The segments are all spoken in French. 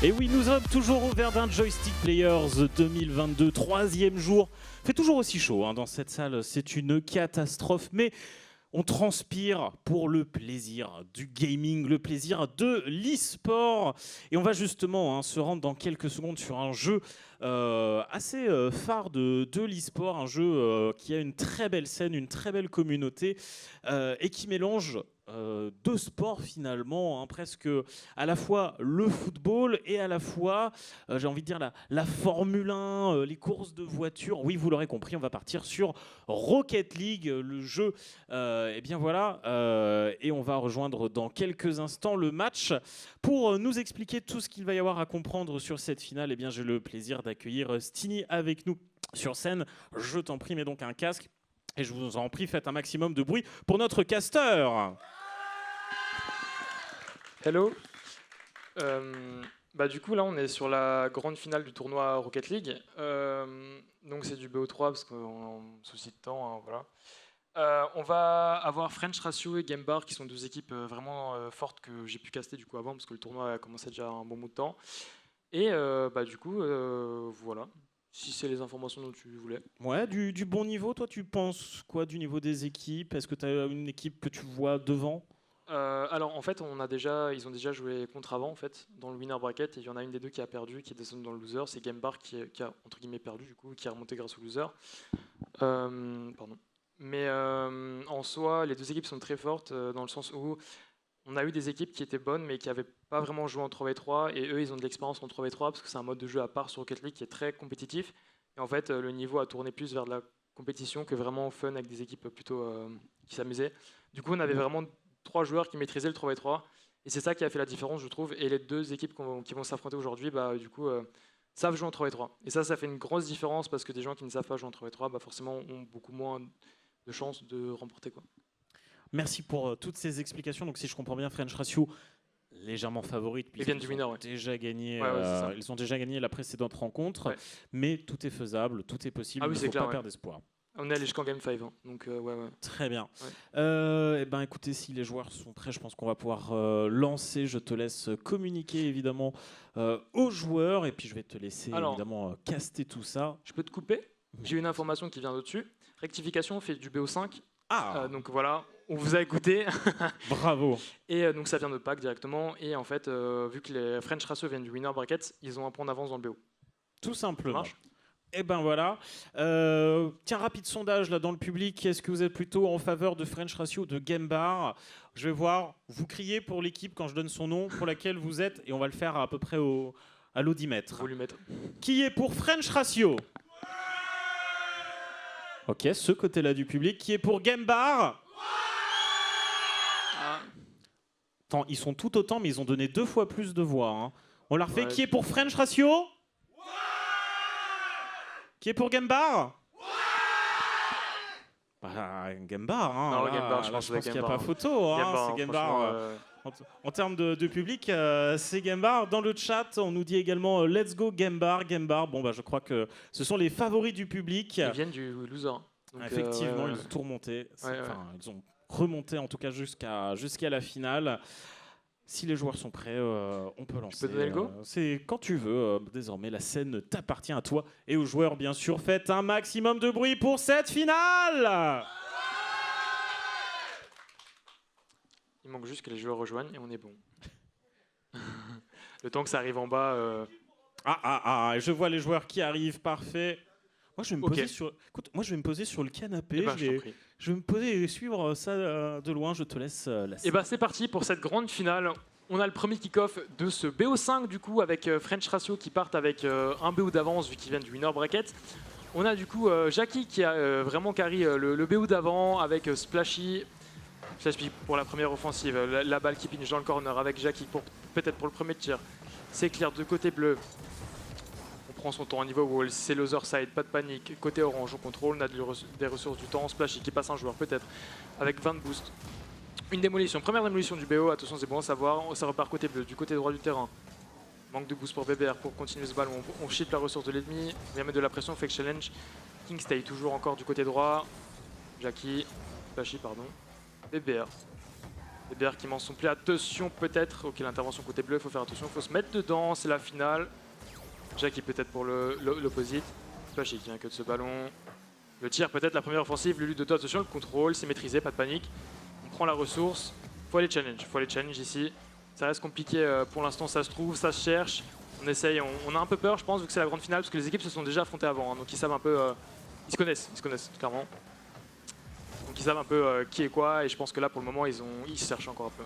Et oui, nous sommes toujours au Verdun Joystick Players 2022, troisième jour. Fait toujours aussi chaud dans cette salle, c'est une catastrophe, mais on transpire pour le plaisir du gaming, le plaisir de l'e-sport. Et on va justement se rendre dans quelques secondes sur un jeu assez phare de l'e-sport, un jeu qui a une très belle scène, une très belle communauté et qui mélange deux sports finalement, presque à la fois le football et à la fois, j'ai envie de dire, la Formule 1, les courses de voitures. Oui, vous l'aurez compris, on va partir sur Rocket League, le jeu. Et bien voilà, et on va rejoindre dans quelques instants le match. Pour nous expliquer tout ce qu'il va y avoir à comprendre sur cette finale, et bien j'ai le plaisir d'accueillir Stiny avec nous sur scène. Je t'en prie, mets donc un casque. Et je vous en prie, faites un maximum de bruit pour notre caster. Hello. Du coup, là, on est sur la grande finale du tournoi Rocket League. Donc, c'est du BO3 parce qu'on souci de temps. Voilà. On va avoir French Ratio et Gamebar qui sont deux équipes vraiment fortes que j'ai pu caster du coup avant parce que le tournoi a commencé déjà un bon bout de temps. Et du coup, voilà. Si c'est les informations dont tu voulais. Ouais, du bon niveau. Toi, tu penses quoi du niveau des équipes? Est-ce que tu as une équipe que tu vois devant? Alors en fait, ils ont déjà joué contre avant en fait dans le winner bracket et il y en a une des deux qui a perdu, qui est descendue dans le loser. C'est Gamebar qui a entre guillemets perdu du coup, qui est remonté grâce au loser. Pardon. Mais en soi, les deux équipes sont très fortes dans le sens où on a eu des équipes qui étaient bonnes mais qui n'avaient pas vraiment joué en 3v3 et eux ils ont de l'expérience en 3v3 parce que c'est un mode de jeu à part sur Rocket League qui est très compétitif et en fait le niveau a tourné plus vers de la compétition que vraiment fun avec des équipes plutôt qui s'amusaient. Du coup on avait vraiment 3 joueurs qui maîtrisaient le 3v3 et c'est ça qui a fait la différence je trouve et les deux équipes qui vont s'affronter aujourd'hui savent jouer en 3v3 et ça fait une grosse différence parce que des gens qui ne savent pas jouer en 3v3 forcément ont beaucoup moins de chances de remporter quoi. Merci pour toutes ces explications. Donc si je comprends bien, French Ratio légèrement favori. Ils viennent du winner, ouais. Déjà gagné, ils ont déjà gagné la précédente rencontre, ouais. Mais tout est faisable, tout est possible. Ah oui, il ne faut clair, pas perdre espoir. On est allé jusqu'en Game 5, donc ouais. Très bien. Ouais. Écoutez, si les joueurs sont prêts, je pense qu'on va pouvoir lancer. Je te laisse communiquer évidemment aux joueurs et puis je vais te laisser évidemment caster tout ça. Je peux te couper? J'ai une information qui vient d'au-dessus. Rectification, on fait du BO5. Donc voilà, on vous a écouté. Bravo. Et donc ça vient de Pack directement. Et en fait, vu que les French Ratio viennent du winner bracket, ils ont un point d'avance dans le BO. Tout simplement. Et ben voilà. Tiens, rapide sondage là dans le public. Est-ce que vous êtes plutôt en faveur de French Ratio ou de Gamebar? Je vais voir. Vous criez pour l'équipe quand je donne son nom, pour laquelle vous êtes, et on va le faire à peu près à l'audimètre. Qui est pour French Ratio? Ok, ce côté-là du public. Qui est pour Gamebar? Attends, ils sont tout autant, mais ils ont donné 2 fois plus de voix. On leur fait. Ouais. Qui est pour French Ratio? Qui est pour Gamebar? Gamebar, Non, là, Gamebar, je pense qu'il n'y a pas photo. C'est Gamebar. En termes de public, c'est Gamebar. Dans le chat, on nous dit également Let's go Gamebar. Gamebar, je crois que ce sont les favoris du public. Ils viennent du loser. Donc, effectivement, ils ont tout remonté. Ils ont remonté en tout cas jusqu'à la finale. Si les joueurs sont prêts, on peut lancer. Tu peux donner le go? C'est quand tu veux. Désormais, la scène t'appartient à toi et aux joueurs, bien sûr. Faites un maximum de bruit pour cette finale. Il manque juste que les joueurs rejoignent et on est bon. Le temps que ça arrive en bas. Je vois les joueurs qui arrivent. Parfait. Moi, je vais me poser sur le canapé. Je vais me poser et suivre ça de loin. Je te laisse la scène. Et c'est parti pour cette grande finale. On a le premier kick-off de ce BO5 du coup avec French Ratio qui partent avec un BO d'avance vu qu'ils viennent du winner bracket. On a du coup Jackie qui a vraiment carry le BO d'avant avec Splashy pour la première offensive. La balle qui pinche dans le corner avec Jackie peut-être pour le premier tir. C'est clair de côté bleu. Prend son temps à niveau wall, c'est loser side, pas de panique. Côté orange, on contrôle, on a des ressources du temps. Splashy qui passe un joueur peut-être avec 20 de boost. Une démolition, première démolition du BO, attention c'est bon à savoir, ça repart côté bleu, du côté droit du terrain. Manque de boost pour BBR pour continuer ce ballon, on ship la ressource de l'ennemi, on vient mettre de la pression, fake challenge. Kingstay toujours encore du côté droit. Jackie, Splashy pardon. BBR. BBR qui m'en sont plus. Attention peut-être. Ok, l'intervention côté bleu, il faut faire attention, il faut se mettre dedans, c'est la finale. Jackie peut-être pour l'opposite. Splashy qui vient que de ce ballon. Le tir peut-être la première offensive, le lutte de toi, attention, le contrôle, c'est maîtrisé, pas de panique. On prend la ressource, faut aller challenge ici. Ça reste compliqué pour l'instant, ça se trouve, ça se cherche. On essaye, on a un peu peur je pense vu que c'est la grande finale parce que les équipes se sont déjà affrontées avant, hein, donc ils savent un peu, ils se connaissent clairement. Donc ils savent un peu qui est quoi et je pense que là pour le moment ils se cherchent encore un peu.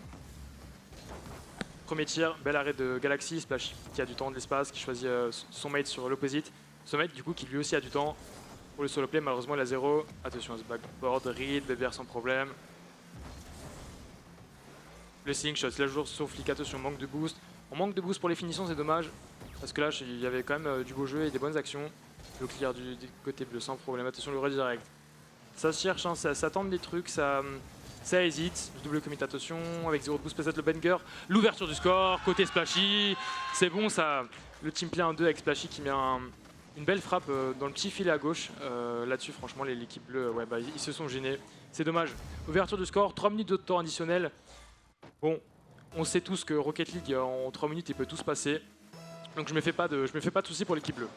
Premier tir, bel arrêt de Galaxy, Splash qui a du temps de l'espace, qui choisit son mate sur l'opposite. Ce mate du coup qui lui aussi a du temps pour le solo play, malheureusement il a 0. Attention à ce backboard, read, BBR sans problème. Le ceiling shot, là jour sur flick, attention, manque de boost. On manque de boost pour les finitions, c'est dommage. Parce que là il y avait quand même du beau jeu et des bonnes actions. Le clear du côté bleu sans problème, attention le redirect. Ça se cherche, hein, ça tente des trucs, ça hésite. Le double commit, attention, avec 0 de boost, peut-être le banger. L'ouverture du score, côté Splashy. C'est bon ça. Le team play 1-2 avec Splashy qui met une belle frappe dans le petit filet à gauche. Là-dessus, franchement, l'équipe bleue, ouais, ils se sont gênés. C'est dommage. Ouverture du score, 3 minutes de temps additionnel. Bon, on sait tous que Rocket League, en 3 minutes, il peut tout se passer. Donc je me fais pas de soucis pour l'équipe bleue.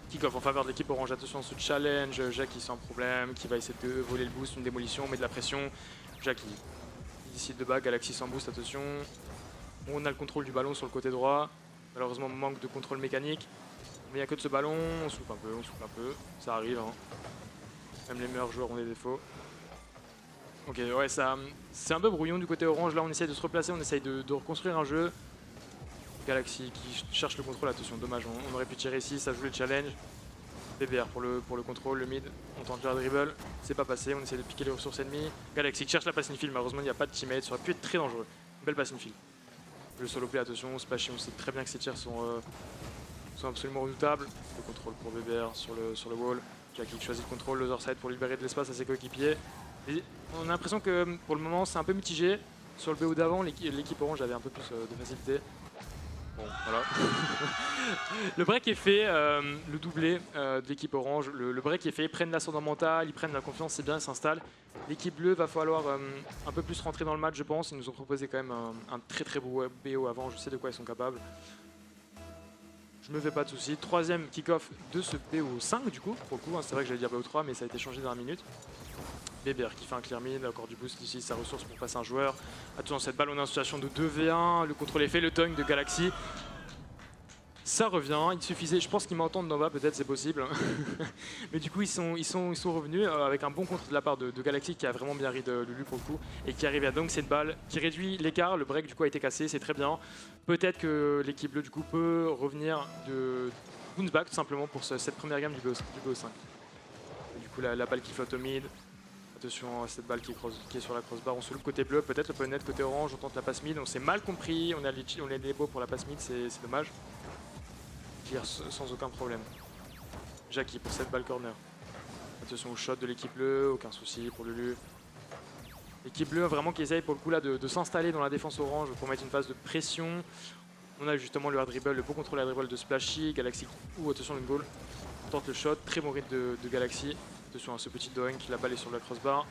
Kick-off en faveur de l'équipe orange, attention ce challenge, Jacques qui sans problème, qui va essayer de voler le boost, une démolition, met de la pression. Jacques il décide de bas, Galaxy sans boost, attention. On a le contrôle du ballon sur le côté droit. Malheureusement manque de contrôle mécanique. Mais il n'y a que de ce ballon, on souffle un peu, ça arrive. Hein. Même les meilleurs joueurs ont des défauts. Ok, ouais, c'est un peu brouillon du côté orange, là on essaye de se replacer, on essaye de reconstruire un jeu. Galaxy qui cherche le contrôle, attention, dommage, on aurait pu tirer ici, ça joue le challenge. BBR pour le contrôle, le mid, on tente le dribble, c'est pas passé, on essaie de piquer les ressources ennemies. Galaxy qui cherche la pass infield, malheureusement il n'y a pas de teammate, ça aurait pu être très dangereux. Belle pass infield. Le solo play, attention, Splashy, on sait très bien que ces tirs sont absolument redoutables. Le contrôle pour BBR sur le wall. Jackie qui choisit le contrôle, l'other side pour libérer de l'espace à ses coéquipiers. On a l'impression que pour le moment c'est un peu mitigé. Sur le BO d'avant, l'équipe orange avait un peu plus de facilité. Bon, voilà. Le break est fait, le doublé de l'équipe orange, le break est fait, ils prennent l'ascendant mental, ils prennent la confiance, c'est bien, ils s'installent. L'équipe bleue va falloir un peu plus rentrer dans le match, je pense. Ils nous ont proposé quand même un très très beau BO avant, je sais de quoi ils sont capables. Je me fais pas de soucis. Troisième kick-off de ce BO5 du coup, pour le coup, hein, c'est vrai que j'allais dire BO3 mais ça a été changé dans la minute. BBR qui fait un clear mid, encore du boost ici, sa ressource pour passer un joueur. Attention, cette balle, on est en situation de 2v1, le contrôle est fait, le tongue de Galaxy. Ça revient, il suffisait, je pense qu'ils m'entendent d'en bas, peut-être c'est possible. Mais du coup, ils sont revenus avec un bon contre de la part de Galaxy qui a vraiment bien read Lulu pour le coup et qui arrive à donc cette balle qui réduit l'écart. Le break du coup a été cassé, c'est très bien. Peut-être que l'équipe bleue du coup peut revenir de bounce back tout simplement pour cette première game du BO5. Du coup, la balle qui flotte au mid. Attention à cette balle qui est sur la crossbar, on se loupe côté bleu, peut-être le point net côté orange, on tente la passe mid, on s'est mal compris, on a les beaux pour la passe mid, c'est dommage. Clear sans aucun problème. Jackie pour cette balle corner. Attention au shot de l'équipe bleue, aucun souci pour Lulu. L'équipe bleue vraiment qui essaye pour le coup là de s'installer dans la défense orange pour mettre une phase de pression. On a justement le hard dribble, le beau contrôle hard dribble de Splashy, Galaxy ou attention le goal. On tente le shot, très bon rythme de Galaxy. Attention à ce petit doink, la balle est sur la crossbar.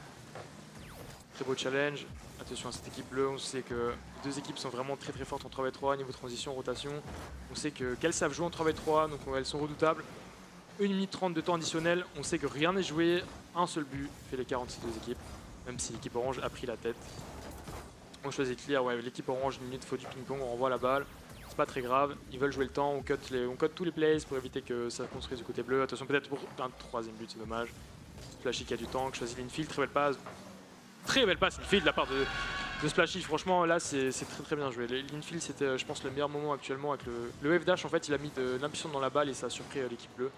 Très beau challenge. Attention à cette équipe bleue, on sait que les deux équipes sont vraiment très très fortes en 3v3, niveau transition, rotation. On sait qu'elles savent jouer en 3v3, donc elles sont redoutables. 1 minute 30 de temps additionnel, on sait que rien n'est joué, un seul but fait les 46 deux équipes, même si l'équipe orange a pris la tête. On choisit clear, ouais, l'équipe orange, 1 minute, faut du ping-pong, on renvoie la balle. C'est pas très grave, ils veulent jouer le temps, on cut tous les plays pour éviter que ça construise du côté bleu. Attention peut-être pour un troisième but, c'est dommage. Splashy qui a du temps, choisit l'infield, très belle passe. Très belle passe infield de la part de Splashy, franchement là c'est très très bien joué. L'infield c'était je pense le meilleur moment actuellement avec le F-dash en fait il a mis de l'impulsion dans la balle et ça a surpris l'équipe bleue.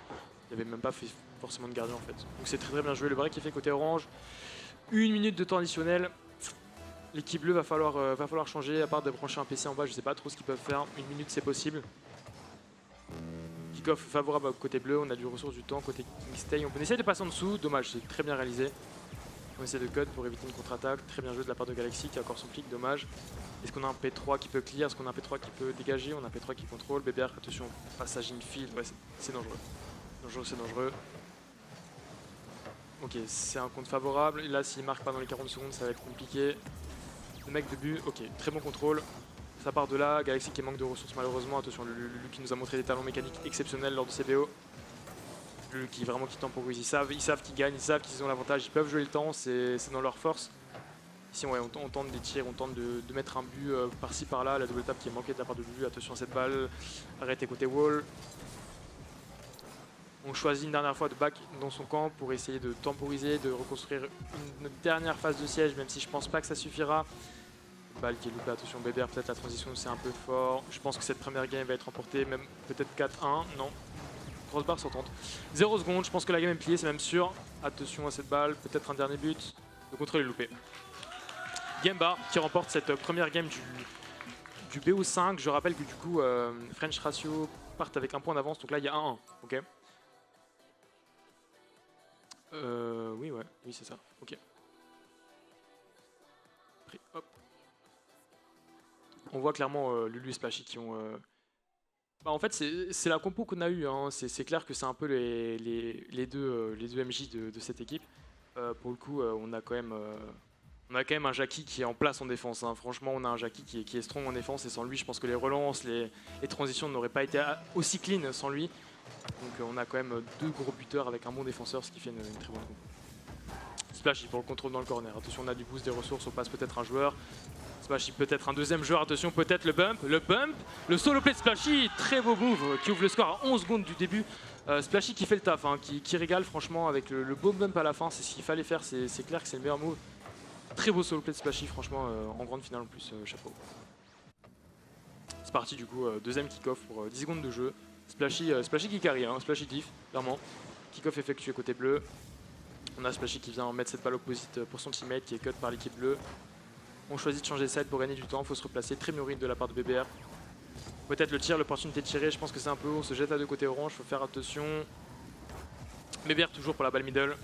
Il n'avait même pas fait forcément de gardien en fait. Donc c'est très très bien joué, le break est fait côté orange. 1 minute de temps additionnel. L'équipe bleue va falloir changer, à part de brancher un PC en bas, je sais pas trop ce qu'ils peuvent faire. 1 minute c'est possible. Kick-off favorable côté bleu, on a du ressource du temps côté Kingstay. On essaie de passer en dessous, dommage, c'est très bien réalisé. On essaie de cut pour éviter une contre-attaque, très bien joué de la part de Galaxy qui a encore son flic, dommage. Est-ce qu'on a un P3 qui peut clear, est-ce qu'on a un P3 qui peut dégager, on a un P3 qui contrôle, BBR, attention, passage infield, ouais c'est dangereux. C'est dangereux. Ok, c'est un compte favorable, et là s'il marque pas dans les 40 secondes ça va être compliqué. Le mec début, ok, très bon contrôle. Ça part de là, Galaxy qui manque de ressources malheureusement. Attention, Lulu qui nous a montré des talents mécaniques exceptionnels lors de CBO. Lulu qui vraiment qui temporise, ils savent qu'ils gagnent, ils savent qu'ils ont l'avantage, ils peuvent jouer le temps, c'est dans leur force. Ici ouais, on tente des tirs, on tente de mettre un but par-ci par-là, la double tap qui est manquée de la part de Lulu, attention à cette balle, arrêtez côté wall. On choisit une dernière fois de back dans son camp pour essayer de temporiser, de reconstruire une dernière phase de siège, même si je pense pas que ça suffira. Balle qui est loupée, attention BBR, peut-être la transition c'est un peu fort. Je pense que cette première game va être remportée, même peut-être 4-1, non. Crossbar sur 30. 0 secondes, je pense que la game est pliée, c'est même sûr. Attention à cette balle, peut-être un dernier but. Le contrôle est loupé. Gamebar qui remporte cette première game du BO5. Je rappelle que du coup, French Ratio partent avec un point d'avance, donc là il y a 1-1. Ok. Oui c'est ça. Ok. Hop. On voit clairement Lulu et Splashy qui ont... Bah en fait, c'est la compo qu'on a eue. Hein. C'est clair que c'est un peu les deux MJ de cette équipe. Pour le coup, on a quand même un Jackie qui est en place en défense. Hein. Franchement, on a un Jackie qui est strong en défense. Et sans lui, je pense que les relances, les transitions n'auraient pas été aussi clean sans lui. Donc on a quand même deux gros buteurs avec un bon défenseur, ce qui fait une très bonne compo. Splashy pour le contrôle dans le corner. Attention, on a du boost, des ressources, on passe peut-être un joueur. Splashy peut-être un deuxième joueur, attention peut-être le bump, le solo play de Splashy, très beau move qui ouvre le score à 11 secondes du début. Splashy qui fait le taf, hein, qui régale franchement avec le beau bump à la fin, c'est ce qu'il fallait faire, c'est clair que c'est le meilleur move. Très beau solo play de Splashy franchement en grande finale en plus, chapeau. C'est parti du coup, deuxième kick-off pour 10 secondes de jeu. Splashy qui carry, hein, Splashy diff, clairement. Kick-off effectué côté bleu. On a Splashy qui vient mettre cette balle opposite pour son teammate qui est cut par l'équipe bleue. On choisit de changer de side pour gagner du temps, il faut se replacer, très murine de la part de BBR. Peut-être le tir, l'opportunité de tirer, je pense que c'est un peu haut, on se jette à deux côtés orange, il faut faire attention. BBR toujours pour la balle middle.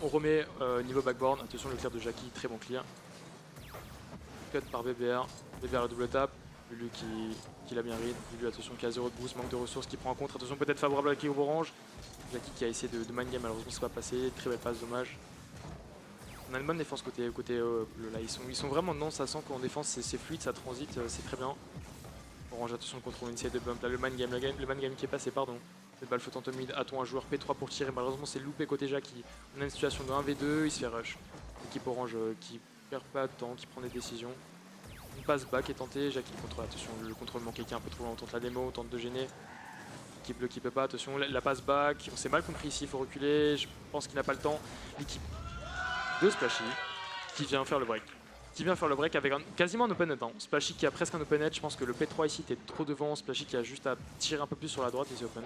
On remet niveau backboard, attention le clear de Jackie, très bon clear. Cut par BBR, BBR la double tape, Lulu qui l'a bien read, Lulu attention qui a 0 de boost, manque de ressources qui prend en compte, attention peut-être favorable à la kill orange. Jackie qui a essayé de mind game, malheureusement c'est pas passé, très belle passe, dommage. On a une bonne défense côté bleu là, ils sont vraiment dedans, ça sent qu'en défense c'est fluide, ça transite, c'est très bien. Orange, attention le contrôle, une série de bump, là le man game qui est passé, pardon. Cette balle flottante au mid, attend un joueur P3 pour tirer, malheureusement c'est loupé côté Jackie. On a une situation de 1v2, il se fait rush. L'équipe orange qui perd pas de temps, qui prend des décisions. Une passe back est tentée, Jackie contrôle, attention le contrôle manqué qui est un peu trop long, on tente la démo, on tente de gêner. L'équipe bleue qui peut pas, attention la passe back, on s'est mal compris ici, il faut reculer, je pense qu'il n'a pas le temps. L'équipe de Splashy qui vient faire le break. Avec quasiment un open net. Hein. Splashy qui a presque un open net, je pense que le P3 ici était trop devant, Splashy qui a juste à tirer un peu plus sur la droite et c'est open.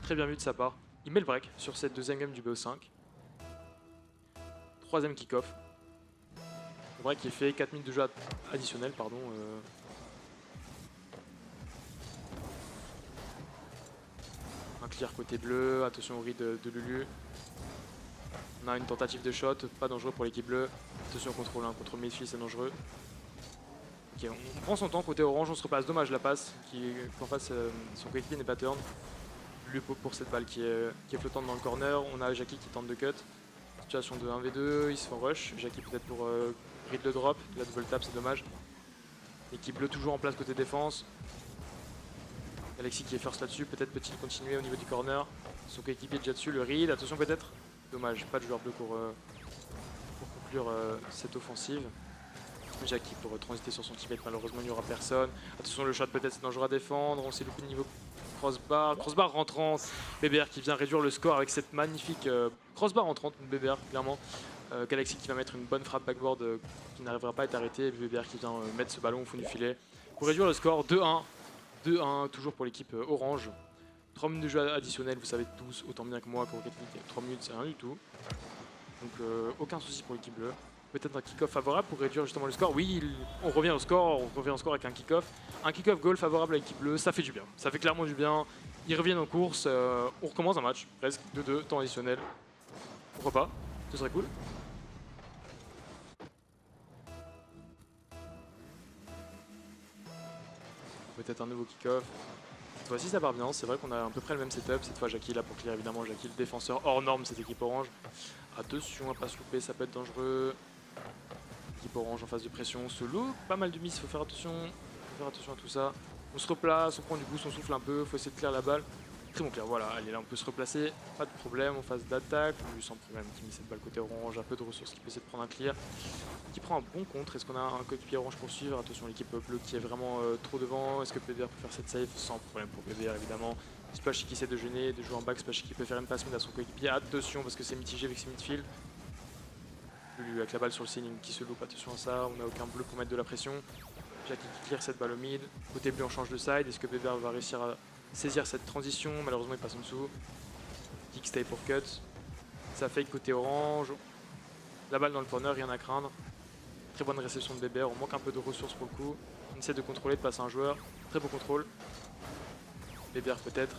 Très bien vu de sa part. Il met le break sur cette deuxième game du BO5. Troisième kick-off. Le break qui est fait, 4 minutes de jeu additionnel, pardon. Un clear côté bleu, attention au read de Lulu. On a une tentative de shot, pas dangereux pour l'équipe bleue. Attention au contrôle, hein, contrôle midfield c'est dangereux. Ok, on prend son temps côté orange, on se repasse, dommage la passe, qu'en face son coéquipier n'est pas turn. Lui pour cette balle qui est flottante dans le corner, on a Jackie qui tente de cut. Situation de 1v2, ils se font rush, Jackie peut-être pour read le drop, la double tap c'est dommage. L'équipe bleue toujours en place côté défense. Galaxy qui est first là-dessus, peut-être peut-il continuer au niveau du corner. Son coéquipier est déjà dessus, le read, attention peut-être. Dommage, pas de joueur bleu pour conclure cette offensive. Jackie pour transiter sur son teammate, malheureusement il n'y aura personne. Attention le shot peut-être c'est dangereux à défendre, on s'est loupé niveau crossbar. Crossbar rentrant, BBR qui vient réduire le score avec cette magnifique crossbar rentrante, BBR clairement. Galaxy qui va mettre une bonne frappe backboard qui n'arrivera pas à être arrêtée. BBR qui vient mettre ce ballon au fond du filet. Pour réduire le score, 2-1. 2-1 toujours pour l'équipe orange. 3 minutes de jeu additionnel, vous savez tous autant bien que moi qu'en Rocket League, 3 minutes c'est rien du tout. Donc aucun souci pour l'équipe bleue. Peut-être un kick-off favorable pour réduire justement le score. Oui, on revient au score avec un kick-off. Un kick-off goal favorable à l'équipe bleue, ça fait du bien. Ça fait clairement du bien. Ils reviennent en course, on recommence un match, presque 2-2, temps additionnel. Pourquoi pas, ce serait cool. Peut-être un nouveau kick-off. Cette fois-ci ça part bien, c'est vrai qu'on a à peu près le même setup. Cette fois Jackie là pour clear évidemment, Jackie le défenseur hors norme cette équipe orange. Attention à pas se louper, ça peut être dangereux. Équipe orange en phase de pression, solo, pas mal de miss, il faut faire attention à tout ça. On se replace, on prend du boost, on souffle un peu, il faut essayer de clear la balle. Très bon clear, voilà, allez là on peut se replacer, pas de problème en phase d'attaque, lui sans problème qui met cette balle côté orange, un peu de ressources qui peut essayer de prendre un clear. Qui prend un bon contre, est-ce qu'on a un coéquipier orange pour suivre? Attention l'équipe bleue qui est vraiment trop devant, est-ce que PBR peut faire cette save? Sans problème pour PBR évidemment. Splashy qui essaie de gêner, de jouer en back, Splashy qui peut faire une passe mid à son coéquipier, attention parce que c'est mitigé avec ses midfield. Lui avec la balle sur le ceiling qui se loupe, attention à ça, on n'a aucun bleu pour mettre de la pression. Jackie qui clear cette balle au mid, côté bleu on change de side, est-ce que PBR va réussir à saisir cette transition? Malheureusement il passe en dessous. Kick stay pour cut, ça fake côté orange, la balle dans le corner, rien à craindre. Très bonne réception de BBR, on manque un peu de ressources pour le coup. On essaie de contrôler, de passer un joueur, très beau contrôle. BBR peut-être,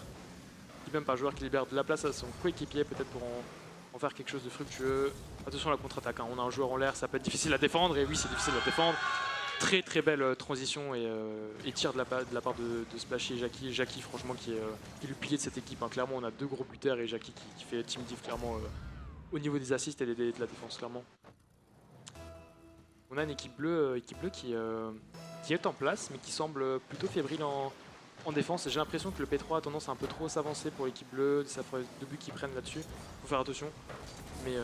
qui même pas joueur qui libère de la place à son coéquipier peut-être pour en faire quelque chose de fructueux. Attention à la contre-attaque, hein. On a un joueur en l'air, ça peut être difficile à défendre, et oui c'est difficile à défendre. Très très belle transition et tir de la part de Splashy et Jackie. Jackie franchement qui est le pilier de cette équipe, hein. Clairement on a deux gros buteurs et Jackie qui fait team diff clairement au niveau des assists et de la défense clairement. On a une équipe bleue qui est en place mais qui semble plutôt fébrile en défense. J'ai l'impression que le P3 a tendance à un peu trop s'avancer pour l'équipe bleue, ça ferait 2 buts qu'ils prennent là-dessus, faut faire attention. Mais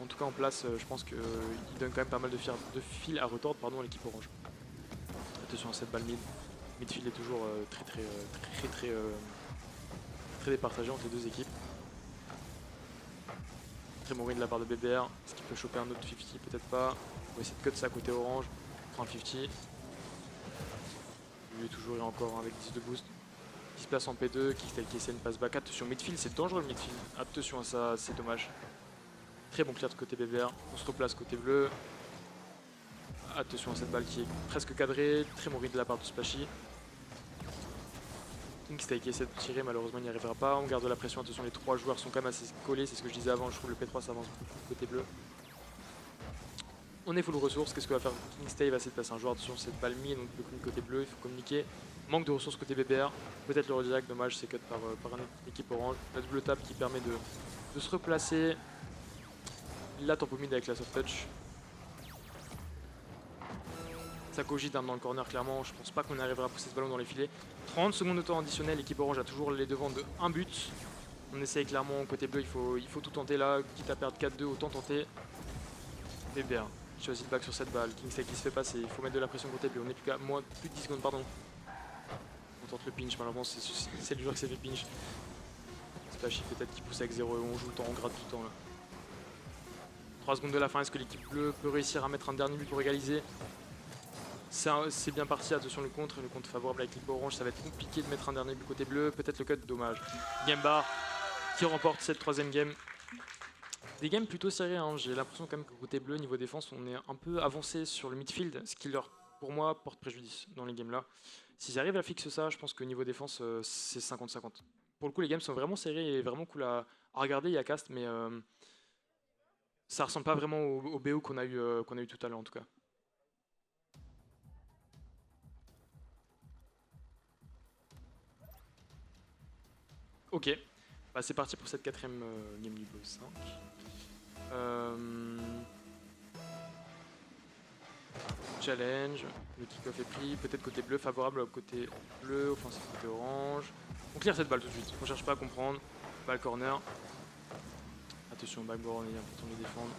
en tout cas en place, je pense qu'il donne quand même pas mal de fil à retordre à l'équipe orange. Attention à cette balle mid. Midfield est toujours très départagé entre les deux équipes. Très mauvais de la part de BBR. Est-ce qu'il peut choper un autre 50? Peut-être pas. On va essayer de cut ça côté orange. Prend un 50. Lui toujours et encore avec 10 de boost. Qui se place en P2, qui essaie une passe back. Attention, midfield, c'est dangereux le midfield. Attention à ça, c'est dommage. Très bon clear de côté BBR. On se replace côté bleu. Attention à cette balle qui est presque cadrée. Très mauvais de la part de Splashy. Kingstay qui essaie de tirer, malheureusement il n'y arrivera pas. On garde la pression, attention les trois joueurs sont quand même assez collés, c'est ce que je disais avant, je trouve que le P3 s'avance beaucoup côté bleu. On est full ressources, qu'est-ce que va faire Kingstay? Il va essayer de passer un joueur sur cette balle mi, donc le côté bleu, il faut communiquer. Manque de ressources côté BBR, peut-être le redirect, dommage, c'est cut par une équipe orange. La double tap qui permet de se replacer. La tempo mid avec la soft touch. Ça cogite dans le corner clairement, je pense pas qu'on arrivera à pousser ce ballon dans les filets. 30 secondes de temps additionnel, l'équipe orange a toujours les devants de 1 but. On essaye clairement, côté bleu il faut tout tenter là, quitte à perdre 4-2, autant tenter. BBR, choisit le back sur cette balle, Kingstay qui se fait passer, il faut mettre de la pression côté bleu, on est plus de 10 secondes pardon. On tente le pinch, malheureusement c'est le joueur qui s'est fait pinch. Splashy peut-être qui pousse avec 0 et on joue le temps, on gratte tout le temps là. 3 secondes de la fin, est-ce que l'équipe bleue peut réussir à mettre un dernier but pour égaliser? C'est bien parti, attention le contre favorable avec l'équipe orange, ça va être compliqué de mettre un dernier but côté bleu, peut-être le cut, dommage. Gamebar qui remporte cette troisième game. Des games plutôt serrés, hein. J'ai l'impression quand même que côté bleu, niveau défense, on est un peu avancé sur le midfield, ce qui leur, pour moi, porte préjudice dans les games là. S'ils arrivent à fixer ça, je pense que niveau défense, c'est 50-50. Pour le coup, les games sont vraiment serrés et vraiment cool à regarder, il y a cast, mais ça ressemble pas vraiment au BO qu'on a eu tout à l'heure en tout cas. Ok, bah, c'est parti pour cette quatrième game du boss 5. Challenge, le kick-off est pris, peut-être côté bleu, favorable côté bleu, offensif côté orange. On clear cette balle tout de suite, on cherche pas à comprendre. Balle corner. Attention, backboard, il est important de les défendre.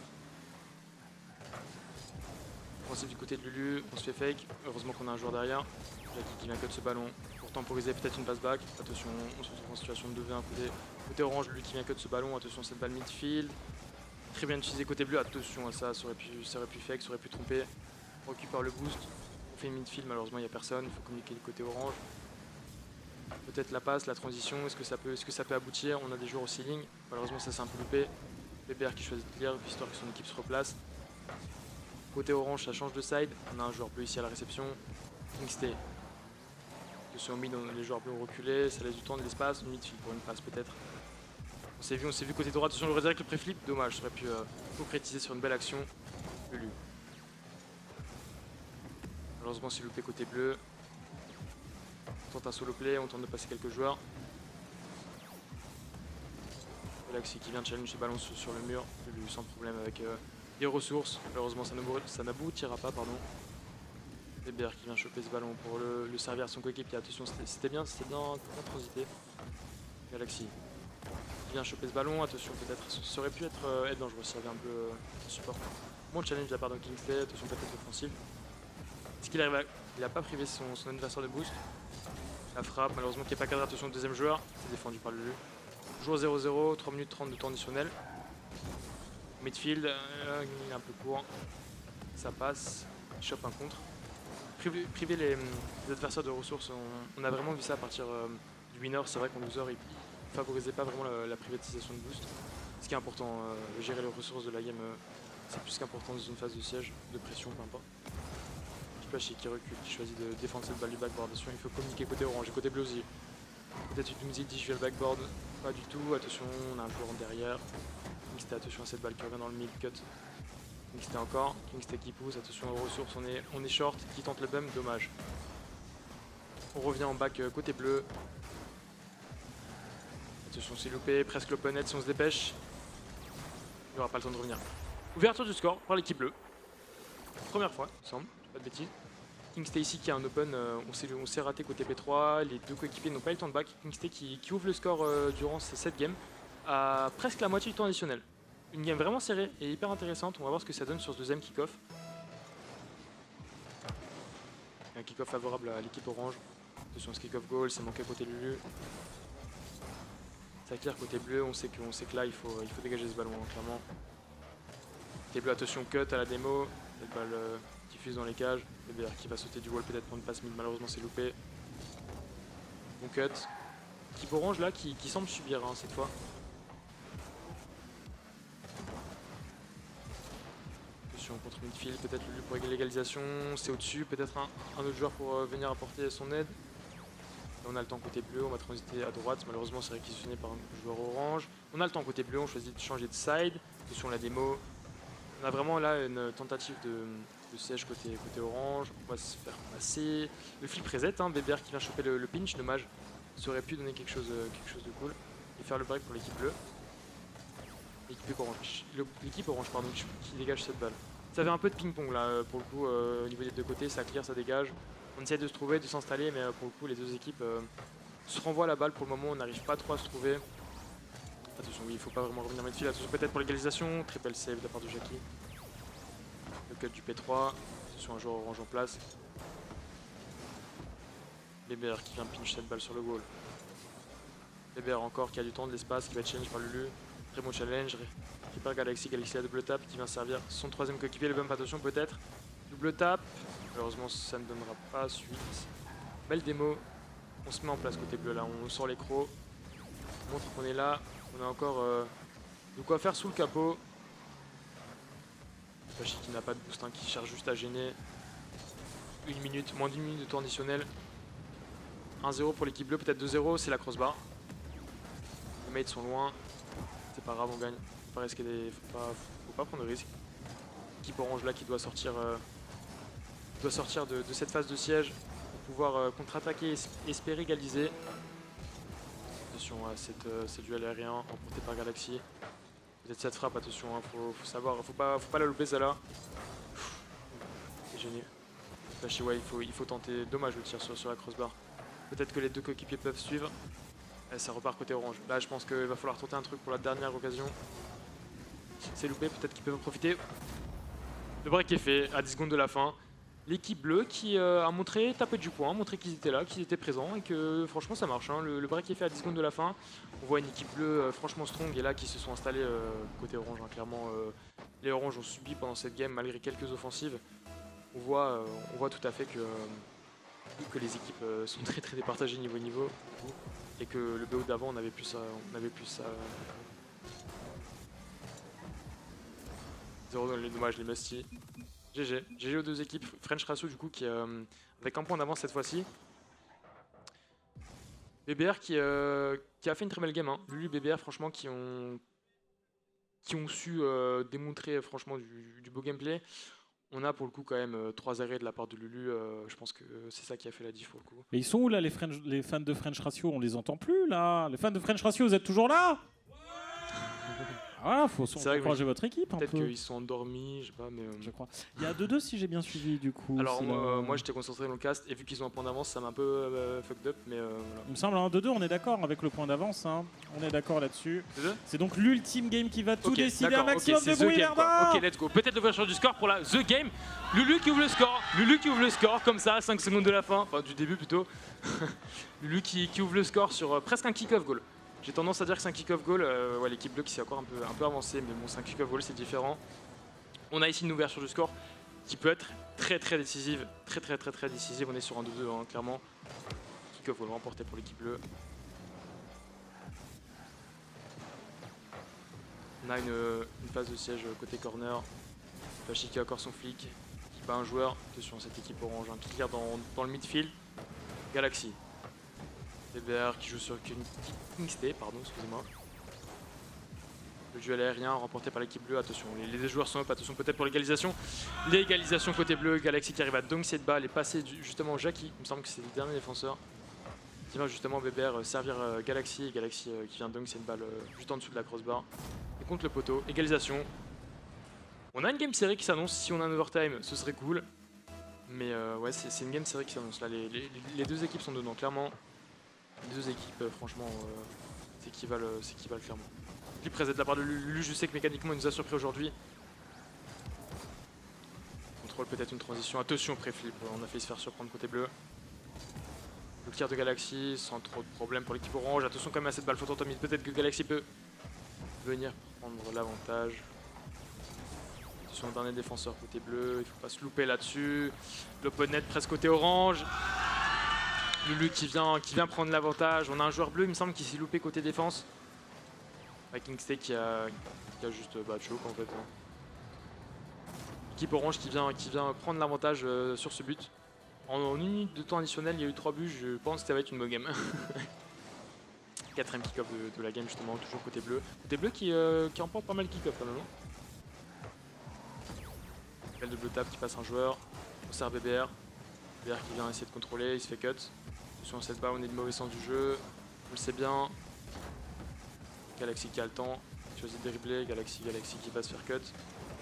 Offensif du côté de Lulu, on se fait fake, heureusement qu'on a un joueur derrière. Jackie qui vient cut ce ballon pour temporiser peut-être une passe back. Attention, on se retrouve en situation de 2v1 côté orange, lui qui vient cut ce ballon. Attention cette balle midfield. Très bien utilisé côté bleu, attention à ça, ça aurait pu fake, ça aurait pu tromper. On récupère le boost, on fait une midfield, malheureusement il n'y a personne, il faut communiquer du côté orange. Peut-être la passe, la transition, est-ce que ça peut aboutir? On a des joueurs au ceiling, malheureusement ça s'est un peu loupé. BBR qui choisit de clear, histoire que son équipe se replace. Côté orange, ça change de side, on a un joueur bleu ici à la réception. Kingstay. Attention au mid, les joueurs bleus ont reculé, ça laisse du temps, de l'espace, une midfield pour une passe peut-être. On s'est vu côté droit, attention le redirect, le pré-flip, dommage, ça aurait pu concrétiser sur une belle action. Lulu. Malheureusement c'est loupé côté bleu. On tente un solo play, on tente de passer quelques joueurs. Galaxy qui vient de challenge ce ballon sur le mur, Lulu sans problème avec Les ressources, malheureusement ça n'aboutira pas, pardon. Bébert qui vient choper ce ballon pour le servir à son coéquipier. Attention, c'était bien transité. Galaxy qui vient choper ce ballon. Attention, peut-être ça aurait pu être dangereux s'il y avait un peu de support. Bon challenge de la part de Kingsley. Attention, peut-être offensive. Est-ce qu'il arrive il n'a pas privé son adversaire de boost. La frappe, malheureusement, qui n'est pas cadré. Attention, le deuxième joueur. C'est défendu par Lulu. Joueur 0-0, 3 minutes 30 de temps additionnel. Midfield, il est un peu court. Ça passe. Il chope un contre. Priver les adversaires de ressources, on a vraiment vu ça à partir du winner. C'est vrai qu'en loser, il ne favorisait pas vraiment la privatisation de boost. Ce qui est important, gérer les ressources de la game, c'est plus qu'important dans une phase de siège, de pression, peu importe. Qui qui recule, qui choisit de défendre cette balle du backboard. Attention, il faut communiquer côté orange et côté bleu aussi. Peut-être une musique dit je vais le backboard, pas du tout. Attention, on a un peu en derrière. Kingsté, attention à cette balle qui revient dans le mid cut. Kingsté encore, Kingsté qui pousse, attention aux ressources, on est short, qui tente le bump, dommage. On revient en back côté bleu. Attention, c'est loupé, presque l'open net si on se dépêche. Il n'y aura pas le temps de revenir. Ouverture du score par l'équipe bleue. Première fois, il me semble, pas de bêtises. Kingsté ici qui a un open, on s'est raté côté P3, les deux coéquipiers n'ont pas eu le temps de back. Kingsté qui ouvre le score durant ces 7 games à presque la moitié du temps additionnel. Une game vraiment serrée et hyper intéressante, on va voir ce que ça donne sur ce deuxième kick-off. Un kick-off favorable à l'équipe orange. Attention, ce kick-off goal, c'est manqué côté Lulu. Ça clair côté bleu, on sait que là il faut dégager ce ballon, hein, clairement. Côté bleu, attention, cut à la démo, cette balle diffuse dans les cages. Bébert qui va sauter du wall peut-être pour une passe mid, malheureusement c'est loupé. Bon cut. Équipe orange là qui semble subir cette fois. Attention contre midfield, peut-être Lulu pour l'égalisation, c'est au-dessus, peut-être un autre joueur pour venir apporter son aide. Là, on a le temps côté bleu, on va transiter à droite, malheureusement c'est réquisitionné par un joueur orange. On a le temps côté bleu, on choisit de changer de side. Attention la démo. On a vraiment là une tentative de siège côté orange, on va se faire passer. Le flip reset, Bébert qui vient choper le pinch, dommage. Ça aurait pu donner quelque chose de cool. Et faire le break pour l'équipe bleue. L'équipe orange pardon, qui dégage cette balle. Ça fait un peu de ping-pong là pour le coup au niveau des deux côtés, ça clear, ça dégage. On essaie de se trouver, de s'installer, mais pour le coup les deux équipes se renvoient la balle. Pour le moment on n'arrive pas trop à se trouver. Attention, oui, il ne faut pas vraiment revenir midfield. Attention peut-être pour l'égalisation, triple save de la part de Jackie. Le cut du P3, attention un joueur orange en place. Bébert qui vient pinch cette balle sur le goal. Bébert encore qui a du temps, de l'espace, qui va être challenge par Lulu. Très bon challenge. Récupère Galaxy à double tap qui vient servir son troisième coéquipier. Le bump, attention peut-être. Double tap. Malheureusement ça ne donnera pas suite. Belle démo. On se met en place côté bleu là, on sort les crocs. On montre qu'on est là. On a encore de quoi faire sous le capot. Fachi qui n'a pas de boost, qui cherche juste à gêner. Une minute, moins d'une minute de temps additionnel. 1-0 pour l'équipe bleue, peut-être 2-0, c'est la crossbar. Les mates sont loin. C'est pas grave, on gagne. Faut pas risquer faut pas prendre de risque. L'équipe orange là qui doit sortir de cette phase de siège pour pouvoir contre-attaquer et espérer égaliser. Attention à ce duel aérien emporté par Galaxy. Peut-être cette frappe, attention, faut savoir, faut pas la louper celle-là. C'est génial. Flashy, ouais, il faut tenter. Dommage le tir sur la crossbar. Peut-être que les deux coéquipiers peuvent suivre. Et ça repart côté orange. Là, je pense qu'il va falloir tenter un truc pour la dernière occasion. C'est loupé, peut-être qu'ils peuvent en profiter. Le break est fait à 10 secondes de la fin. L'équipe bleue qui a montré, tapé du poing, montré qu'ils étaient là, qu'ils étaient présents et que franchement ça marche. Le break est fait à 10 secondes de la fin. On voit une équipe bleue franchement strong et là qui se sont installés côté orange. Clairement, les oranges ont subi pendant cette game malgré quelques offensives. On voit tout à fait que les équipes sont très très départagées niveau et que le BO d'avant on avait plus ça. 0 les dommages, les musty. GG aux deux équipes. French Ratio du coup qui avec un point d'avance cette fois-ci. BBR qui a fait une très belle game. Lulu BBR franchement qui ont su démontrer franchement du beau gameplay. On a pour le coup quand même 3 arrêts de la part de Lulu. Je pense que c'est ça qui a fait la diff pour le coup. Mais ils sont où là les fans de French Ratio? On les entend plus là. Les fans de French Ratio, vous êtes toujours là? voilà, faut C'est vrai que encourager votre équipe un Peut-être peu. qu'ils sont endormis, je sais pas, mais. Je crois. Il y a 2-2 si j'ai bien suivi du coup. Alors c'est moi j'étais concentré dans le cast et vu qu'ils ont un point d'avance, ça m'a un peu fucked up, mais voilà. Il me semble, 2-2, on est d'accord avec le point d'avance. Hein. On est d'accord là-dessus. 2-2. C'est donc l'ultime game qui va tout Ok, décider. Un d'accord, maximum ok, c'est de The bruit, Game, quoi. Verdun. Ok, let's go. Peut-être l'ouverture du score pour la The Game. Lulu qui ouvre le score. Lulu qui ouvre le score, comme ça, 5 secondes de la fin. Enfin, du début plutôt. Lulu qui ouvre le score sur presque un kick-off goal. J'ai tendance à dire que c'est un kick-off goal. Ouais, l'équipe bleue qui s'est encore un peu avancée, mais bon, c'est un kick-off goal, c'est différent. On a ici une ouverture du score qui peut être très décisive. Très décisive. On est sur un 2-2, hein, clairement. Kick-off goal remporté pour l'équipe bleue. On a une phase de siège côté corner. Flashy qui a encore son flic, qui bat un joueur. Attention, cette équipe orange, un clear dans le midfield. Galaxy. BBR qui joue sur Kingstay, pardon, excusez-moi. Le duel aérien remporté par l'équipe bleue. Attention, les deux joueurs sont up. Attention peut-être pour l'égalisation. L'égalisation côté bleu. Galaxy qui arrive à dunk cette balle et passer justement Jackie. Il me semble que c'est le dernier défenseur. Qui va justement BBR servir Galaxy. Et Galaxy qui vient dunk cette balle juste en dessous de la crossbar. Et contre le poteau. Égalisation. On a une game série qui s'annonce. Si on a un overtime, ce serait cool. Mais ouais, c'est une game série qui s'annonce. Là, les deux équipes sont dedans, clairement. Les deux équipes, franchement, s'équivalent clairement. Flip reset de la part de Lulu, je sais que mécaniquement il nous a surpris aujourd'hui. Contrôle peut-être une transition. Attention pré-flip, on a failli se faire surprendre côté bleu. Le clear de Galaxy sans trop de problèmes pour l'équipe orange. Attention quand même à cette balle flottante au mid. Peut-être que Galaxy peut venir prendre l'avantage. Attention au dernier défenseur côté bleu, il faut pas se louper là-dessus. L'opponent presque côté orange. Lulu qui vient prendre l'avantage. On a un joueur bleu, il me semble, qui s'est loupé côté défense. Kingstay qui a juste choke en fait. Hein. Équipe orange qui vient prendre l'avantage sur ce but. En une minute de temps additionnel, il y a eu 3 buts, je pense que ça va être une bonne game. Quatrième kick-off de la game justement, toujours côté bleu. Côté bleu qui remporte pas mal de kick-off quand même. Belle de bleu tap qui passe un joueur. On sert BBR. BBR qui vient essayer de contrôler, il se fait cut. Attention à cette balle, on est de mauvais sens du jeu. On le sait bien. Galaxy qui a le temps, choisit de dribbler, Galaxy qui va se faire cut,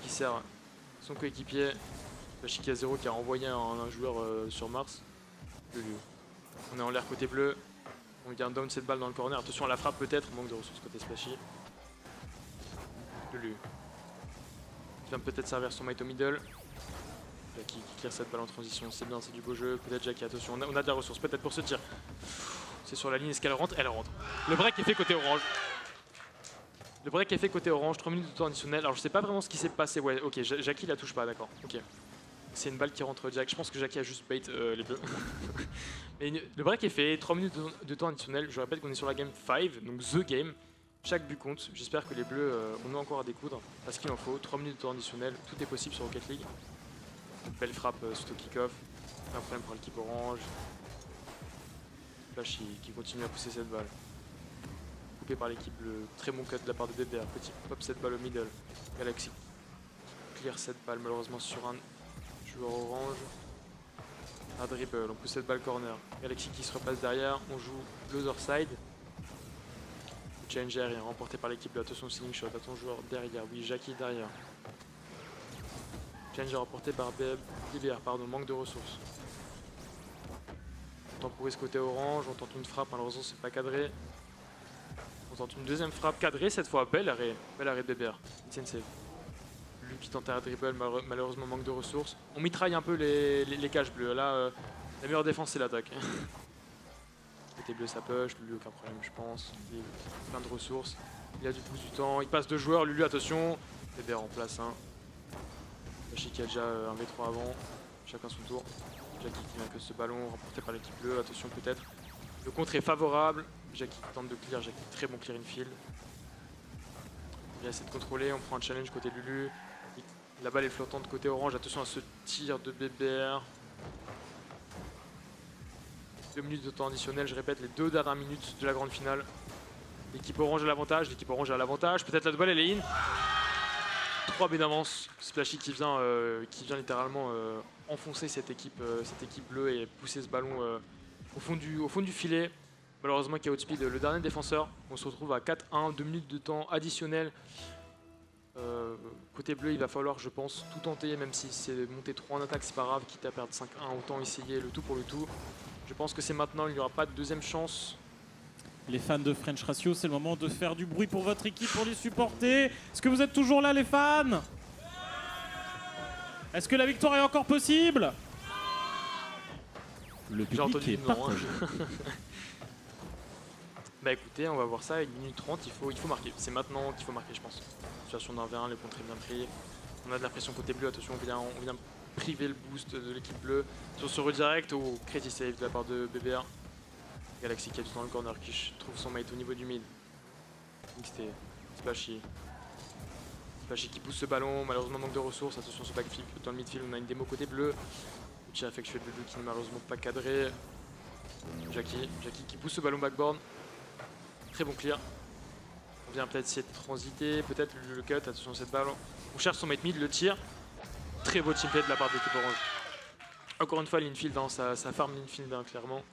qui sert son coéquipier, Flashy qui a 0 qui a renvoyé un joueur sur Mars. On est en l'air côté bleu, on vient down cette balle dans le corner, attention à la frappe peut-être, manque de ressources côté Splashy. Lulu qui vient peut-être servir son might au middle. Jackie qui tire cette balle en transition, c'est bien, c'est du beau jeu, peut-être Jackie, attention, on a de la ressource peut-être pour ce tir. C'est sur la ligne, est-ce qu'elle rentre? Elle rentre. Le break est fait côté orange. Le break est fait côté orange, 3 minutes de temps additionnel. Alors je sais pas vraiment ce qui s'est passé. Ouais, ok, Jackie la touche pas, d'accord. Ok. C'est une balle qui rentre Jack. Je pense que Jackie a juste bait les bleus. Mais le break est fait, 3 minutes de temps additionnel. Je répète qu'on est sur la game 5, donc the game. Chaque but compte. J'espère que les bleus on a encore à découdre. Parce qu'il en faut. 3 minutes de temps additionnel. Tout est possible sur Rocket League. Belle frappe suite au kick-off. Pas de problème pour l'équipe orange. Flash qui continue à pousser cette balle. Coupé par l'équipe bleue. Très bon cut de la part de BBR. Petit pop cette balle au middle. Galaxy clear cette balle malheureusement sur un joueur orange. Un dribble. On pousse cette balle corner. Galaxy qui se repasse derrière. On joue l'other side. Challenge aérien remporté par l'équipe bleue. Attention au ceiling shot. Attention joueur derrière. Oui, Jackie derrière. Challenge remporté par BBR. Pardon, manque de ressources. On temporise côté orange. On tente une frappe. Malheureusement, c'est pas cadré. On tente une deuxième frappe cadrée cette fois. Bel arrêt de BBR. It's save. Lui qui tente un dribble, malheureusement manque de ressources. On mitraille un peu les cages bleues. Là, la meilleure défense c'est l'attaque. Côté bleu ça push, Lulu aucun problème je pense. Il a plein de ressources. Il a du pouce du temps. Il passe 2 joueurs. Lulu attention. BBR en place 1. Flashy qui a déjà un V3 avant. Chacun son tour. Jackie qui vient que ce ballon remporté par l'équipe bleue. Attention peut-être. Le contre est favorable. Jackie tente de clear, Jackie très bon clear infield. Il essaie de contrôler, on prend un challenge côté Lulu. La balle est flottante côté orange, attention à ce tir de BBR. 2 minutes de temps additionnel, je répète, les 2 dernières minutes de la grande finale. L'équipe orange a l'avantage, peut-être la balle elle est in. 3 buts d'avance, Splashy qui vient littéralement enfoncer cette équipe bleue et pousser ce ballon au fond du filet. Malheureusement qui a outspeed le dernier défenseur. On se retrouve à 4-1, 2 minutes de temps additionnel. Côté bleu, il va falloir, je pense, tout tenter, même si c'est monter 3 en attaque, c'est pas grave, quitte à perdre 5-1, autant essayer le tout pour le tout. Je pense que c'est maintenant, il n'y aura pas de deuxième chance. Les fans de French Ratio, c'est le moment de faire du bruit pour votre équipe, pour les supporter. Est-ce que vous êtes toujours là, les fans? Est-ce que la victoire est encore possible? Le J'ai entendu public est non, partagé. Bah écoutez, on va voir ça, 1 minute 30, il faut marquer. C'est maintenant qu'il faut marquer, je pense. Situation d'un V1, le contre est bien pris. On a de la pression côté bleu, attention, on vient priver le boost de l'équipe bleue. Sur ce redirect, au crazy save de la part de BBR. Galaxy qui est tout dans le corner, qui trouve son mate au niveau du mid. XT, Splashy. Splashy qui pousse ce ballon, malheureusement manque de ressources, attention ce backflip dans le midfield, on a une démo côté bleu. Petit effectué de bleu qui n'est malheureusement pas cadré. Jackie qui pousse ce ballon backboard. Très bon clear. On vient peut-être essayer de transiter, peut-être le cut, attention à cette balle. On cherche son mate mid, le tir. Très beau teamplay de la part de l'équipe orange. Encore une fois, l'infield, hein, ça farm l'infield hein, clairement.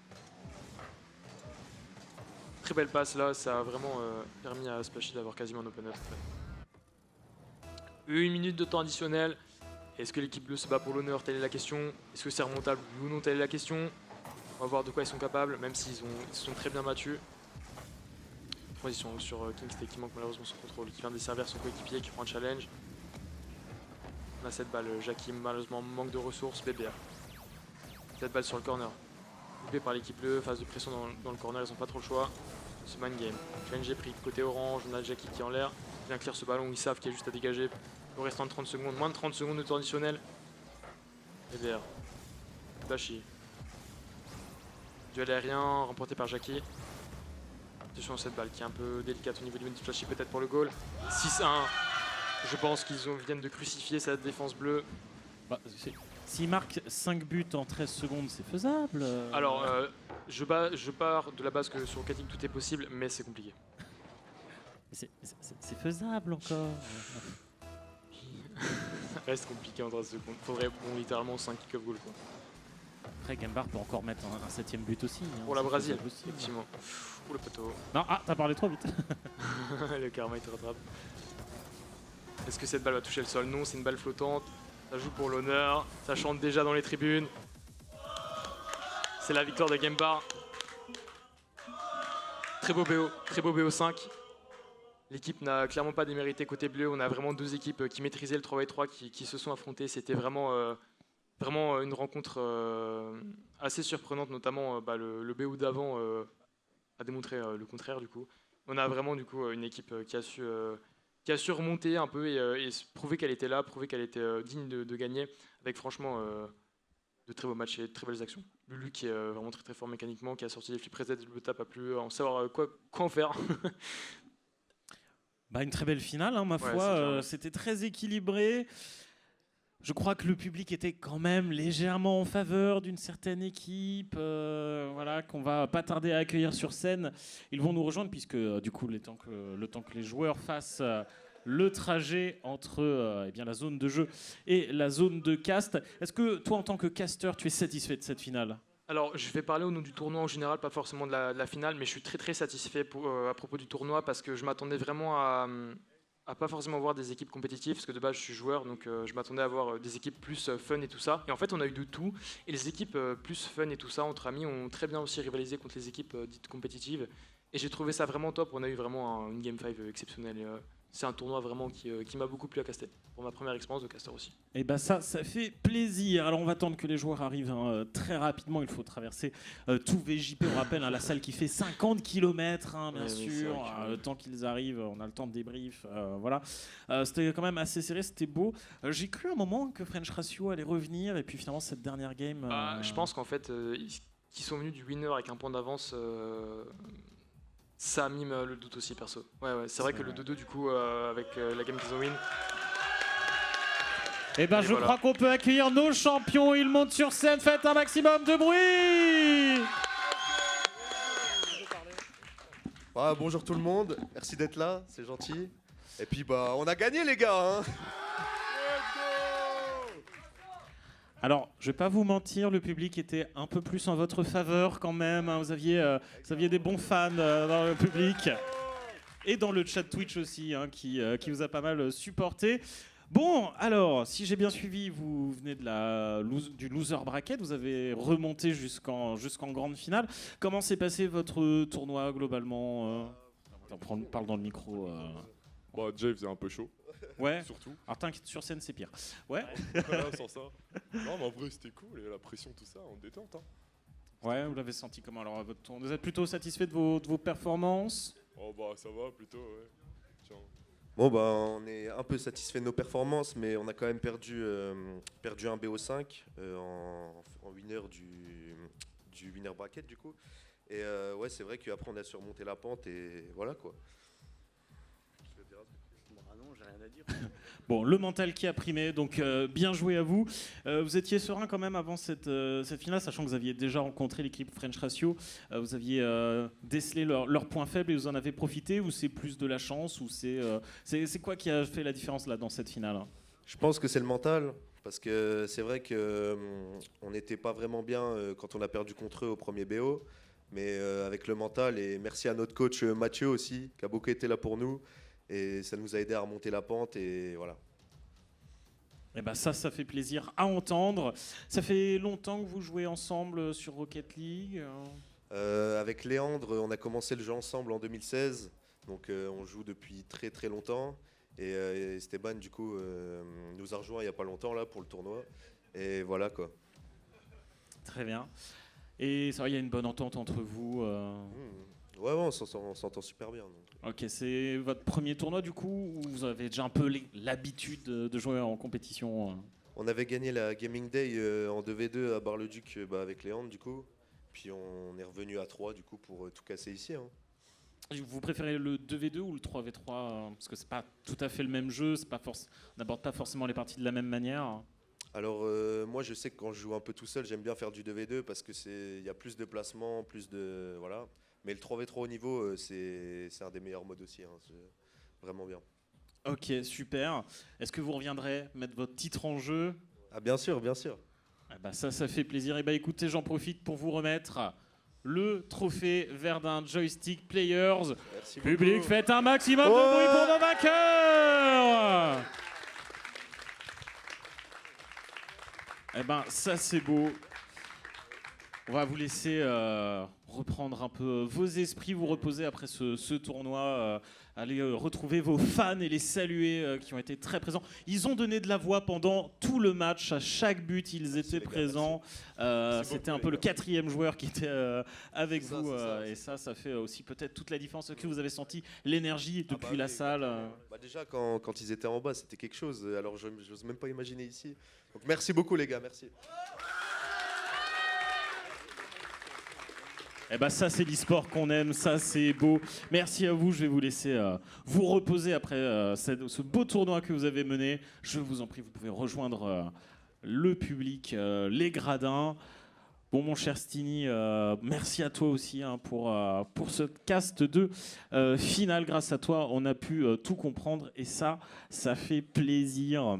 Très belle passe là, ça a vraiment permis à Splashy d'avoir quasiment un open up. 1 minute de temps additionnel. Est-ce que l'équipe bleue se bat pour l'honneur? Telle est la question. Est-ce que c'est remontable ou non? Telle est la question. On va voir de quoi ils sont capables, même s'ils sont très bien battus. Transition sur Kingstay qui manque malheureusement son contrôle, qui vient desservir son coéquipier, qui prend un challenge. On a cette balle, Jackie malheureusement manque de ressources, BBR. Cette balle sur le corner. Coupé par l'équipe bleue, phase de pression dans le corner, ils n'ont pas trop le choix. C'est man game. Challenge est pris côté orange, on a Jackie qui est en l'air. Bien clear ce ballon, ils savent qu'il y a juste à dégager. Le restant de 30 secondes, moins de 30 secondes de temps additionnel. BBR. Splashy. Duel aérien remporté par Jackie. Attention à cette balle qui est un peu délicate au niveau du mid Splashy peut-être pour le goal. 6-1. Je pense qu'ils viennent de crucifier cette défense bleue. Bah, s'il marque 5 buts en 13 secondes, c'est faisable. Alors, je pars de la base que sur Rocket League tout est possible, mais c'est compliqué. C'est faisable encore. Ça reste compliqué en 13 secondes. Faudrait littéralement 5 kick-off goal quoi. Après, Gambar peut encore mettre un 7ème but aussi. Hein, pour la Brésil, effectivement. Ouh le poteau. Non, t'as parlé trop vite. Le karma il te rattrape. Est-ce que cette balle va toucher le sol? Non, c'est une balle flottante. Ça joue pour l'honneur. Ça chante déjà dans les tribunes. C'est la victoire de Gambar. Très beau BO 5. L'équipe n'a clairement pas démérité côté bleu. On a vraiment deux équipes qui maîtrisaient le 3x3 qui se sont affrontées. C'était vraiment une rencontre assez surprenante, notamment le BO d'avant a démontré le contraire du coup. On a vraiment du coup une équipe qui a su remonter un peu et prouver qu'elle était là, prouver qu'elle était digne de gagner, avec franchement de très beaux matchs et de très belles actions. Lulu qui est vraiment très fort mécaniquement, qui a sorti des flips reset, le tap a pu en savoir quoi en faire. Une très belle finale, hein, ma foi. C'était très équilibré. Je crois que le public était quand même légèrement en faveur d'une certaine équipe, voilà, qu'on va pas tarder à accueillir sur scène. Ils vont nous rejoindre puisque du coup, le temps que les joueurs fassent le trajet entre la zone de jeu et la zone de cast. Est-ce que toi, en tant que caster, tu es satisfait de cette finale ? Alors, je vais parler au nom du tournoi en général, pas forcément de la finale, mais je suis très satisfait à propos du tournoi parce que je m'attendais vraiment à pas forcément voir des équipes compétitives, parce que de base je suis joueur, donc je m'attendais à voir des équipes plus fun et tout ça. Et en fait, on a eu de tout. Et les équipes plus fun et tout ça, entre amis, ont très bien aussi rivalisé contre les équipes dites compétitives. Et j'ai trouvé ça vraiment top. On a eu vraiment une Game 5 exceptionnelle. C'est un tournoi vraiment qui m'a beaucoup plu à caster, pour ma première expérience de caster aussi. Et ça fait plaisir. Alors on va attendre que les joueurs arrivent très rapidement. Il faut traverser tout VJP. On rappelle la salle qui fait 50 km, bien sûr. Le temps qu'ils arrivent, on a le temps de débrief. Voilà. C'était quand même assez serré, c'était beau. J'ai cru un moment que French Ratio allait revenir. Et puis finalement, cette dernière game... Je pense qu'en fait, qu'ils sont venus du winner avec un point d'avance... ça mime le doute aussi perso. Ouais, c'est vrai que le 2-2 du coup avec la game qu'ils ont win. Je crois qu'on peut accueillir nos champions. Ils montent sur scène. Faites un maximum de bruit. Bonjour tout le monde. Merci d'être là. C'est gentil. Et puis on a gagné les gars. Hein. Alors, je vais pas vous mentir, le public était un peu plus en votre faveur quand même. Hein. Vous aviez des bons fans dans le public. et dans le chat Twitch aussi, hein, qui vous a pas mal supporté. Bon, alors, si j'ai bien suivi, vous venez du loser bracket, vous avez remonté jusqu'en grande finale. Comment s'est passé votre tournoi globalement on parle dans le micro. Bah, déjà, il faisait un peu chaud. Ouais. Surtout. Alors t'inquiète, sur scène c'est pire. Ouais. Voilà, sans ça. Non, mais en vrai, c'était cool. Et la pression, tout ça, en détente. Hein. Ouais, vous l'avez senti comment alors à votre tour? Vous êtes plutôt satisfait de vos performances? Oh, bah, ça va plutôt, ouais. Tiens. Bon, bah, on est un peu satisfait de nos performances, mais on a quand même perdu un BO5 en winner du winner bracket, du coup. Et ouais, c'est vrai qu'après, on a surmonté la pente et voilà, quoi. Non, j'ai rien à dire. Bon, le mental qui a primé, donc bien joué à vous. Vous étiez serein quand même avant cette finale, sachant que vous aviez déjà rencontré l'équipe French Ratio. Vous aviez décelé leurs points faibles et vous en avez profité, ou c'est plus de la chance, ou c'est quoi qui a fait la différence là dans cette finale? Je pense que c'est le mental, parce que c'est vrai qu'on n'était pas vraiment bien quand on a perdu contre eux au premier BO, mais avec le mental, et merci à notre coach Mathieu aussi, qui a beaucoup été là pour nous. Et ça nous a aidé à remonter la pente et voilà. Et ben ça fait plaisir à entendre. Ça fait longtemps que vous jouez ensemble sur Rocket League? Avec Léandre, on a commencé le jeu ensemble en 2016. Donc on joue depuis très très longtemps. Et Esteban, du coup, nous a rejoint il n'y a pas longtemps là, pour le tournoi. Et voilà quoi. Très bien. Et ça va, il y a une bonne entente entre vous Ouais, on s'entend super bien. Donc. Ok, c'est votre premier tournoi du coup, ou vous avez déjà un peu l'habitude de jouer en compétition? On avait gagné la Gaming Day en 2v2 à Bar-le-Duc avec Léandre du coup. Puis on est revenu à 3 du coup pour tout casser ici. Hein. Vous préférez le 2v2 ou le 3v3 parce que c'est pas tout à fait le même jeu, on n'aborde pas forcément les parties de la même manière. Alors moi je sais que quand je joue un peu tout seul, j'aime bien faire du 2v2 parce que il y a plus de placements, plus de voilà. Mais le 3v3 au niveau, c'est un des meilleurs modes aussi. Hein. C'est vraiment bien. Ok, super. Est-ce que vous reviendrez mettre votre titre en jeu? Ah bien sûr, bien sûr. Eh ben ça fait plaisir. Et bah écoutez, j'en profite pour vous remettre le trophée Verdun Joystick Players. Merci Public, beaucoup. faites un maximum de bruit pour nos vainqueurs. Eh ben ça c'est beau. On va vous laisser reprendre un peu vos esprits, vous reposer après ce tournoi, aller retrouver vos fans et les saluer qui ont été très présents. Ils ont donné de la voix pendant tout le match, à chaque but ils étaient présents. C'était un peu le 4e joueur qui était avec vous et ça fait aussi peut-être toute la différence. Est-ce que vous avez senti l'énergie depuis la salle Déjà quand ils étaient en bas c'était quelque chose, alors je n'ose même pas imaginer ici. Donc merci beaucoup les gars, merci. Eh ben ça c'est l'e-sport qu'on aime, ça c'est beau. Merci à vous, je vais vous laisser vous reposer après ce beau tournoi que vous avez mené. Je vous en prie, vous pouvez rejoindre le public, les gradins. Bon mon cher Stini, merci à toi aussi hein, pour ce cast de finale. Grâce à toi, on a pu tout comprendre et ça fait plaisir.